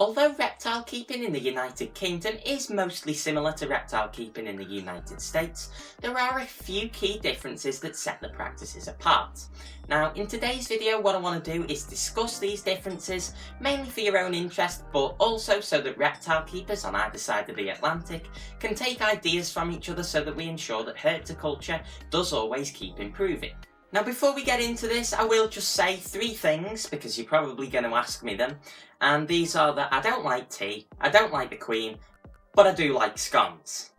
Although reptile keeping in the United Kingdom is mostly similar to reptile keeping in the United States, there are a few key differences that set the practices apart. Now, in today's video, what I want to do is discuss these differences, mainly for your own interest, but also so that reptile keepers on either side of the Atlantic can take ideas from each other so that we ensure that herpetoculture does always keep improving. Now, before we get into this, I will just say three things, because you're probably going to ask me them, and these are that I don't like tea, I don't like the Queen, but I do like scones.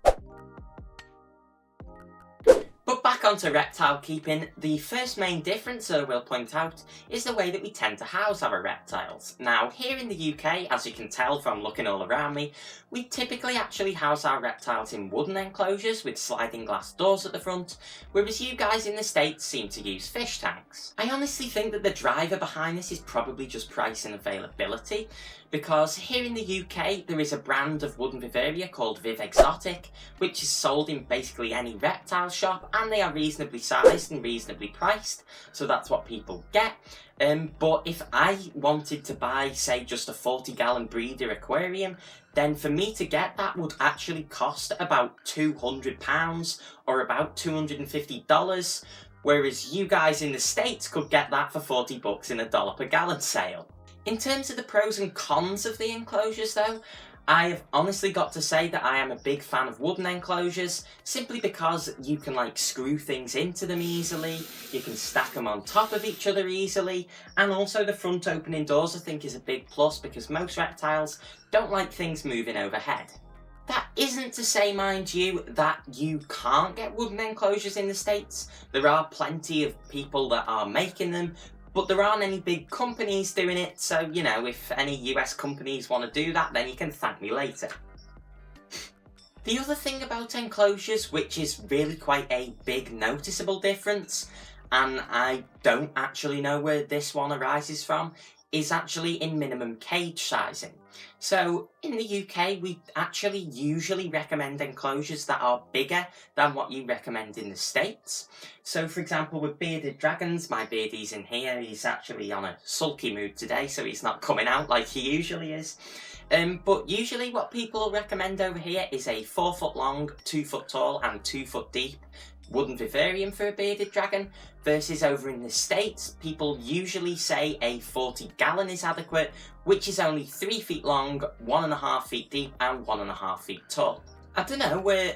But back onto reptile keeping, the first main difference that I will point out is the way that we tend to house our reptiles. Now, here in the UK, as you can tell from looking all around me, we typically actually house our reptiles in wooden enclosures with sliding glass doors at the front, whereas you guys in the States seem to use fish tanks. I honestly think that the driver behind this is probably just price and availability, because here in the UK there is a brand of wooden vivarium called Viv Exotic, which is sold in basically any reptile shop, and they are reasonably sized and reasonably priced, so that's what people get. But if I wanted to buy, say, just a 40-gallon breeder aquarium, then for me to get that would actually cost about £200 or about $250, whereas you guys in the States could get that for $40 in a $1 per gallon sale. In terms of the pros and cons of the enclosures though, I have honestly got to say that I am a big fan of wooden enclosures, simply because you can screw things into them easily, you can stack them on top of each other easily, and also the front opening doors I think is a big plus because most reptiles don't like things moving overhead. That isn't to say, mind you, that you can't get wooden enclosures in the States. There are plenty of people that are making them, but there aren't any big companies doing it, so, you know, if any US companies want to do that, then you can thank me later. The other thing about enclosures, which is really quite a big noticeable difference, and I don't actually know where this one arises from, is actually in minimum cage sizing. So in the UK we actually usually recommend enclosures that are bigger than what you recommend in the States. So for example with bearded dragons, my beardie's in here, he's actually on a sulky mood today so he's not coming out like he usually is. But usually what people recommend over here is a 4 foot long, 2 foot tall and 2 foot deep wooden vivarium for a bearded dragon, versus over in the States people usually say a 40-gallon is adequate, which is only 3 feet long, 1.5 feet deep and 1.5 feet tall. I don't know where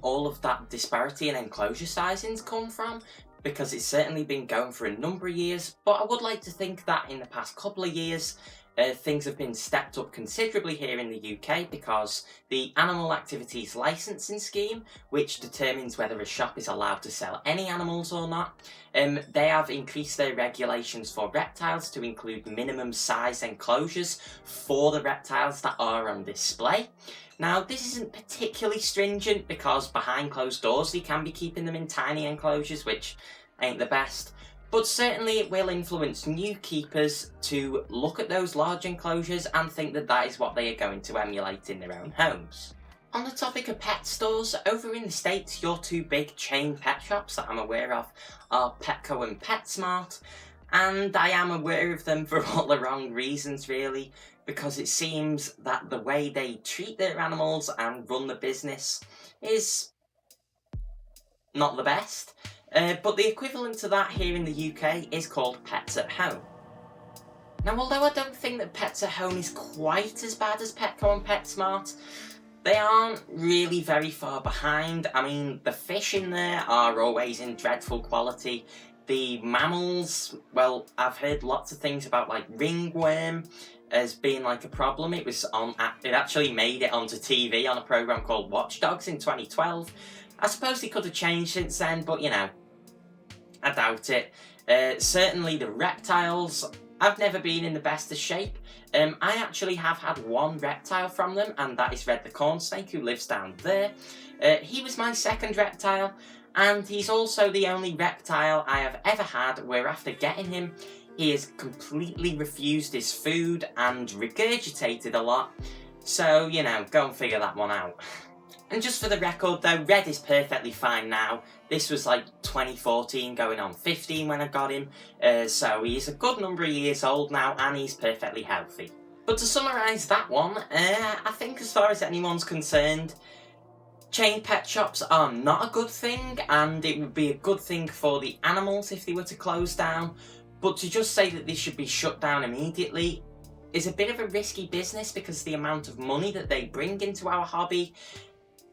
all of that disparity in enclosure sizings come from, because it's certainly been going for a number of years, but I would like to think that in the past couple of years things have been stepped up considerably here in the UK, because the Animal Activities Licensing Scheme, which determines whether a shop is allowed to sell any animals or not, they have increased their regulations for reptiles to include minimum size enclosures for the reptiles that are on display. Now, this isn't particularly stringent because behind closed doors they can be keeping them in tiny enclosures, which ain't the best. But certainly it will influence new keepers to look at those large enclosures and think that that is what they are going to emulate in their own homes. On the topic of pet stores, over in the States your two big chain pet shops that I'm aware of are Petco and Petsmart, and I am aware of them for all the wrong reasons really, because it seems that the way they treat their animals and run the business is not the best. But the equivalent to that here in the UK is called Pets at Home. Now, although I don't think that Pets at Home is quite as bad as Petco and Petsmart, they aren't really very far behind. I mean, the fish in there are always in dreadful quality. The mammals, well, I've heard lots of things about ringworm as being a problem. It actually made it onto TV on a programme called Watch Dogs in 2012. I suppose they could have changed since then, but you know, I doubt it. Certainly the reptiles, I've never been in the best of shape. I actually have had one reptile from them, and that is Red the corn snake, who lives down there. He was my second reptile, and he's also the only reptile I have ever had where after getting him, he has completely refused his food and regurgitated a lot. So, you know, go and figure that one out. And just for the record though, Red is perfectly fine now. This was 2014 going on 15 when I got him, so he's a good number of years old now and he's perfectly healthy. But to summarise that one, I think as far as anyone's concerned, chain pet shops are not a good thing, and it would be a good thing for the animals if they were to close down, but to just say that they should be shut down immediately is a bit of a risky business, because the amount of money that they bring into our hobby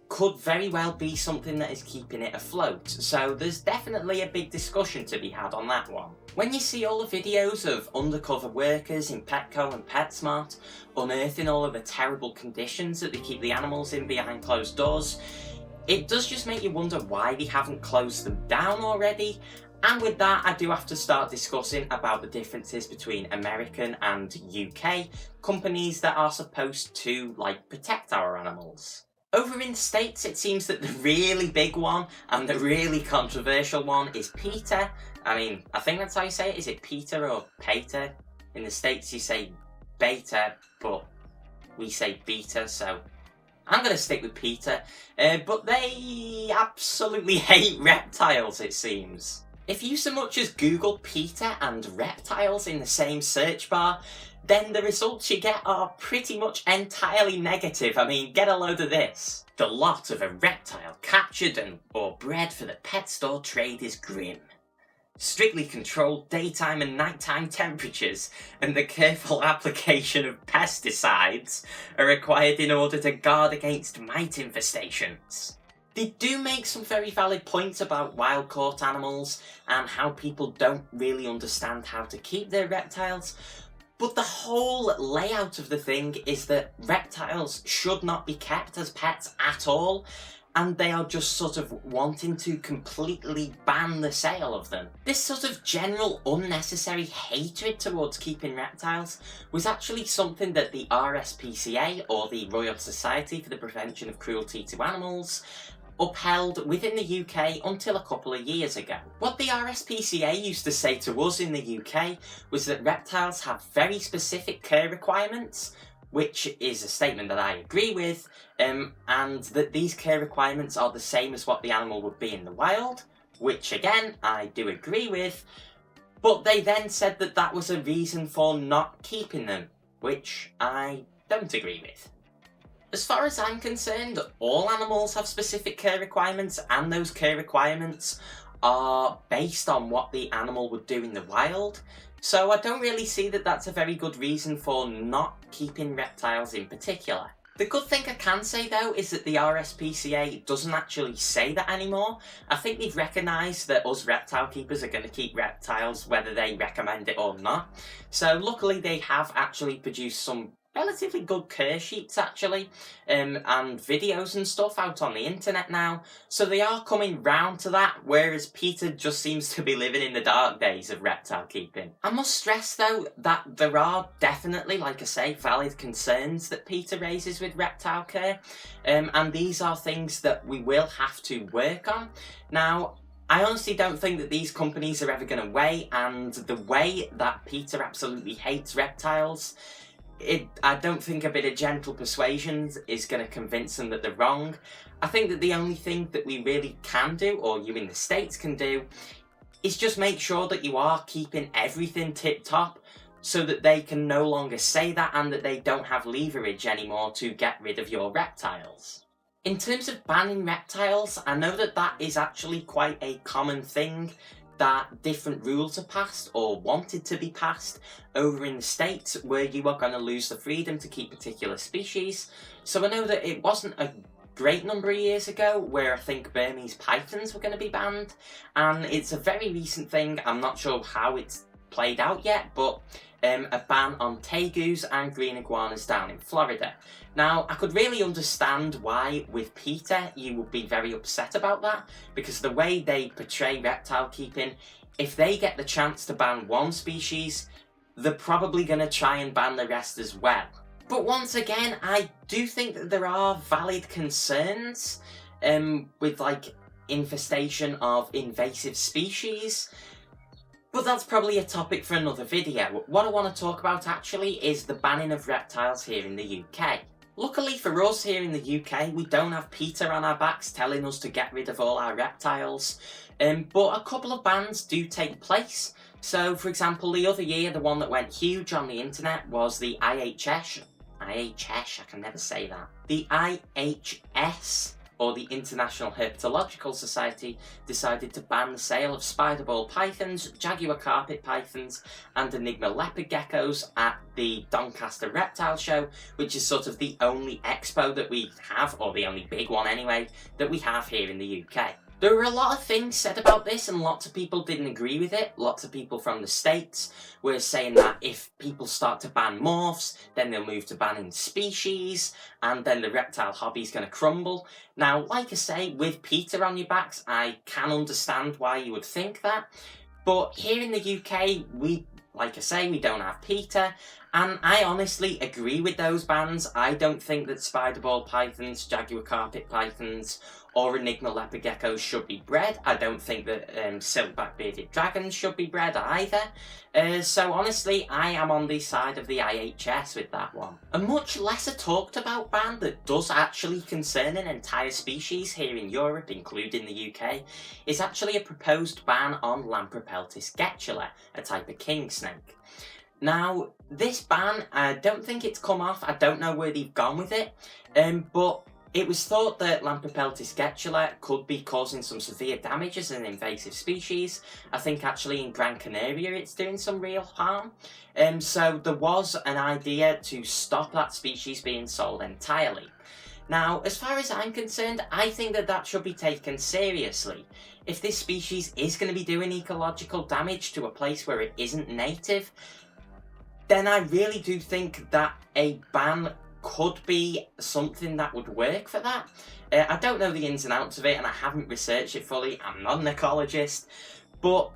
could very well be something that is keeping it afloat. So there's definitely a big discussion to be had on that one. When you see all the videos of undercover workers in Petco and Petsmart unearthing all of the terrible conditions that they keep the animals in behind closed doors, it does just make you wonder why they haven't closed them down already. And with that, I do have to start discussing about the differences between American and UK companies that are supposed to, protect our animals. Over in the States, it seems that the really big one and the really controversial one is PETA. I mean, I think that's how you say it. Is it PETA or PETA? In the States, you say beta, but we say beta, so I'm going to stick with PETA. But they absolutely hate reptiles, it seems. If you so much as Google PETA and reptiles in the same search bar, then the results you get are pretty much entirely negative. I mean, get a load of this. The lot of a reptile captured or bred for the pet store trade is grim. Strictly controlled daytime and nighttime temperatures and the careful application of pesticides are required in order to guard against mite infestations. They do make some very valid points about wild-caught animals and how people don't really understand how to keep their reptiles, but the whole layout of the thing is that reptiles should not be kept as pets at all, and they are just sort of wanting to completely ban the sale of them. This sort of general unnecessary hatred towards keeping reptiles was actually something that the RSPCA, or the Royal Society for the Prevention of Cruelty to Animals, upheld within the UK until a couple of years ago. What the RSPCA used to say to us in the UK was that reptiles have very specific care requirements, which is a statement that I agree with, and that these care requirements are the same as what the animal would be in the wild, which again, I do agree with, but they then said that that was a reason for not keeping them, which I don't agree with. As far as I'm concerned, all animals have specific care requirements, and those care requirements are based on what the animal would do in the wild, so I don't really see that that's a very good reason for not keeping reptiles in particular. The good thing I can say though is that the RSPCA doesn't actually say that anymore. I think they've recognised that us reptile keepers are going to keep reptiles whether they recommend it or not. So luckily they have actually produced some relatively good care sheets actually, and videos and stuff out on the internet now, so they are coming round to that, whereas PETA just seems to be living in the dark days of reptile keeping. I must stress though that there are definitely, like I say, valid concerns that PETA raises with reptile care, and these are things that we will have to work on. Now, I honestly don't think that these companies are ever going to wait, and the way that PETA absolutely hates reptiles, I don't think a bit of gentle persuasion is going to convince them that they're wrong. I think that the only thing that we really can do, or you in the States can do, is just make sure that you are keeping everything tip-top so that they can no longer say that and that they don't have leverage anymore to get rid of your reptiles. In terms of banning reptiles, I know that that is actually quite a common thing, that different rules are passed or wanted to be passed over in the States where you are going to lose the freedom to keep particular species. So I know that it wasn't a great number of years ago where I think Burmese pythons were going to be banned, and it's a very recent thing. I'm not sure how it's played out yet, but a ban on tegus and green iguanas down in Florida. Now, I could really understand why with PETA you would be very upset about that, because the way they portray reptile keeping, if they get the chance to ban one species, they're probably going to try and ban the rest as well. But once again, I do think that there are valid concerns with infestation of invasive species. But that's probably a topic for another video. What I want to talk about actually is the banning of reptiles here in the UK. Luckily for us here in the UK, we don't have PETA on our backs telling us to get rid of all our reptiles, but a couple of bans do take place. So, for example, the other year, the one that went huge on the internet was the IHS, I can never say that. The IHS, or the International Herpetological Society, decided to ban the sale of spider ball pythons, jaguar carpet pythons, and enigma leopard geckos at the Doncaster Reptile Show, which is sort of the only expo that we have, or the only big one anyway, that we have here in the UK. There were a lot of things said about this and lots of people didn't agree with it. Lots of people from the States were saying that if people start to ban morphs, then they'll move to banning species and then the reptile hobby is going to crumble. Now, like I say, with PETA on your backs, I can understand why you would think that. But here in the UK, like I say, we don't have PETA, and I honestly agree with those bans. I don't think that spider ball pythons, jaguar carpet pythons, or enigma leopard geckos should be bred. I don't think that silverback bearded dragons should be bred either. So honestly, I am on the side of the IHS with that one. A much lesser talked about ban that does actually concern an entire species here in Europe, including the UK, is actually a proposed ban on Lamprepeltis getula, a type of king snake. Now, this ban, I don't think it's come off. I don't know where they've gone with it, but it was thought that Lamprepeltis getula could be causing some severe damage as an invasive species. I think actually in Gran Canaria it's doing some real harm. So there was an idea to stop that species being sold entirely. Now, as far as I'm concerned, I think that that should be taken seriously. If this species is going to be doing ecological damage to a place where it isn't native, then I really do think that a ban could be something that would work for that. I don't know the ins and outs of it and I haven't researched it fully. I'm not an ecologist, but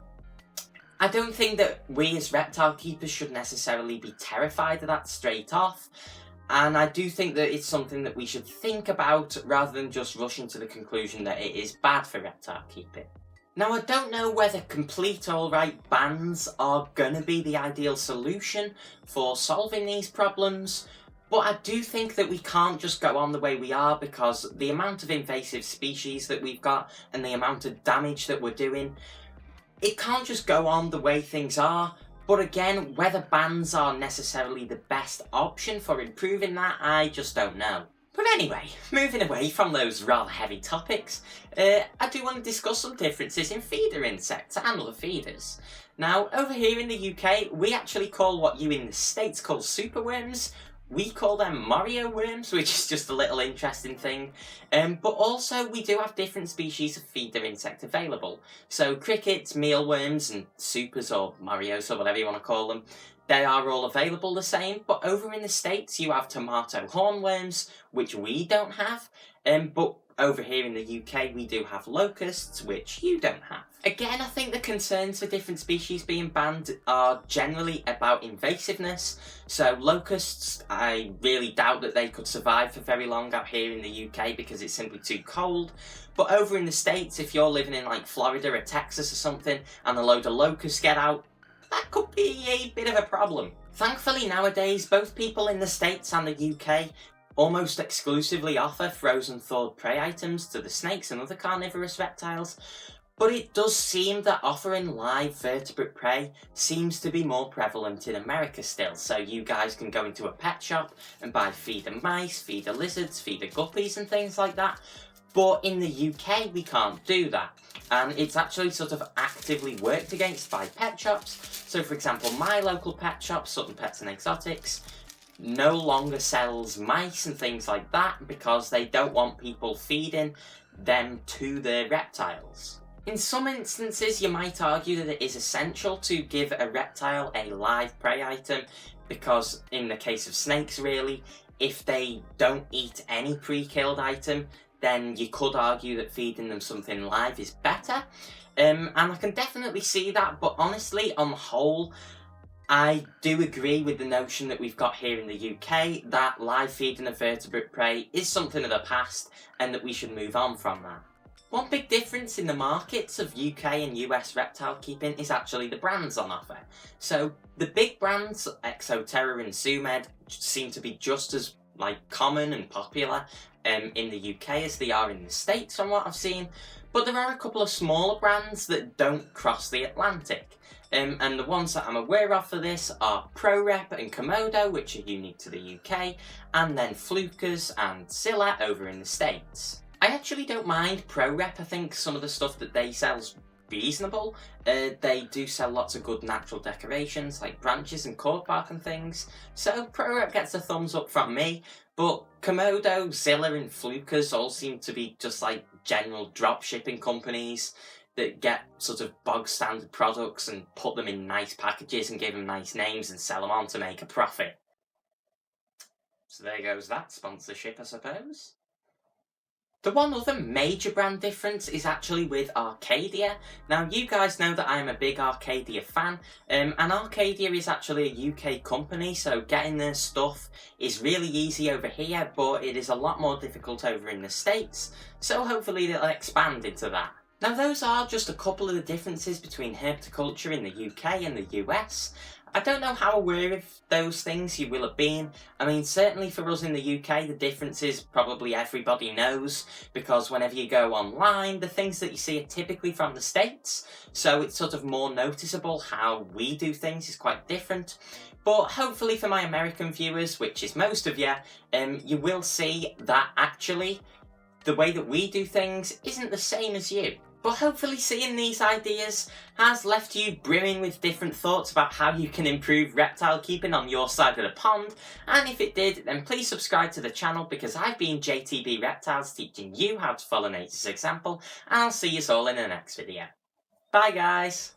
I don't think that we as reptile keepers should necessarily be terrified of that straight off. And I do think that it's something that we should think about rather than just rushing to the conclusion that it is bad for reptile keeping. Now, I don't know whether complete alright bans are gonna be the ideal solution for solving these problems, but I do think that we can't just go on the way we are, because the amount of invasive species that we've got and the amount of damage that we're doing, it can't just go on the way things are. But again, whether bans are necessarily the best option for improving that, I just don't know. But anyway, moving away from those rather heavy topics, I do want to discuss some differences in feeder insects and other feeders. Now, over here in the UK, we actually call what you in the States call superworms, we call them Mario worms, which is just a little interesting thing. But also, we do have different species of feeder insect available. So crickets, mealworms, and supers, or Marios, or whatever you want to call them, they are all available the same, but over in the States you have tomato hornworms, which we don't have, but over here in the UK we do have locusts, which you don't have. Again, I think the concerns for different species being banned are generally about invasiveness. So locusts, I really doubt that they could survive for very long out here in the UK because it's simply too cold. But over in the States, if you're living in like Florida or Texas or something and a load of locusts get out, that could be a bit of a problem. Thankfully nowadays, both people in the States and the UK almost exclusively offer frozen thawed prey items to the snakes and other carnivorous reptiles, but it does seem that offering live vertebrate prey seems to be more prevalent in America still. So you guys can go into a pet shop and buy feeder mice, feeder lizards, feeder guppies and things like that. But in the UK, we can't do that. And it's actually sort of actively worked against by pet shops. So for example, my local pet shop, Sutton Pets and Exotics, no longer sells mice and things like that because they don't want people feeding them to their reptiles. In some instances, you might argue that it is essential to give a reptile a live prey item because in the case of snakes really, if they don't eat any pre-killed item, then you could argue that feeding them something live is better. And I can definitely see that, but honestly, on the whole, I do agree with the notion that we've got here in the UK that live feeding of vertebrate prey is something of the past and that we should move on from that. One big difference in the markets of UK and US reptile keeping is actually the brands on offer. So the big brands, Exoterra and Zoomed, seem to be just as common and popular in the UK as they are in the States from what I've seen, but there are a couple of smaller brands that don't cross the Atlantic. And the ones that I'm aware of for this are ProRep and Komodo, which are unique to the UK, and then Flukers and Zilla over in the States. I actually don't mind ProRep. I think some of the stuff that they sell is reasonable. They do sell lots of good natural decorations like branches and cork bark and things, so ProRep gets a thumbs up from me. But Komodo, Zilla and Flukers all seem to be just like general drop shipping companies that get sort of bog standard products and put them in nice packages and give them nice names and sell them on to make a profit. So there goes that sponsorship, I suppose. The one other major brand difference is actually with Arcadia. Now, you guys know that I'm a big Arcadia fan, and Arcadia is actually a UK company, so getting their stuff is really easy over here, but it is a lot more difficult over in the States, so hopefully they'll expand into that. Now, those are just a couple of the differences between herpetoculture in the UK and the US. I don't know how aware of those things you will have been. I mean, certainly for us in the UK, the differences probably everybody knows, because whenever you go online, the things that you see are typically from the States, so it's sort of more noticeable how we do things is quite different. But hopefully for my American viewers, which is most of you, you will see that actually the way that we do things isn't the same as you. But hopefully seeing these ideas has left you brimming with different thoughts about how you can improve reptile keeping on your side of the pond, and if it did, then please subscribe to the channel, because I've been JTB Reptiles teaching you how to follow nature's example, and I'll see you all in the next video. Bye guys!